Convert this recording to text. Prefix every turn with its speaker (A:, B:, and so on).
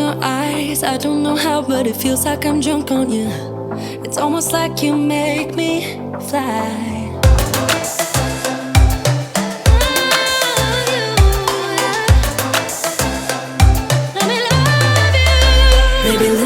A: your eyes. I don't know how, but it feels like I'm drunk on you. It's almost like you make me fly. Baby,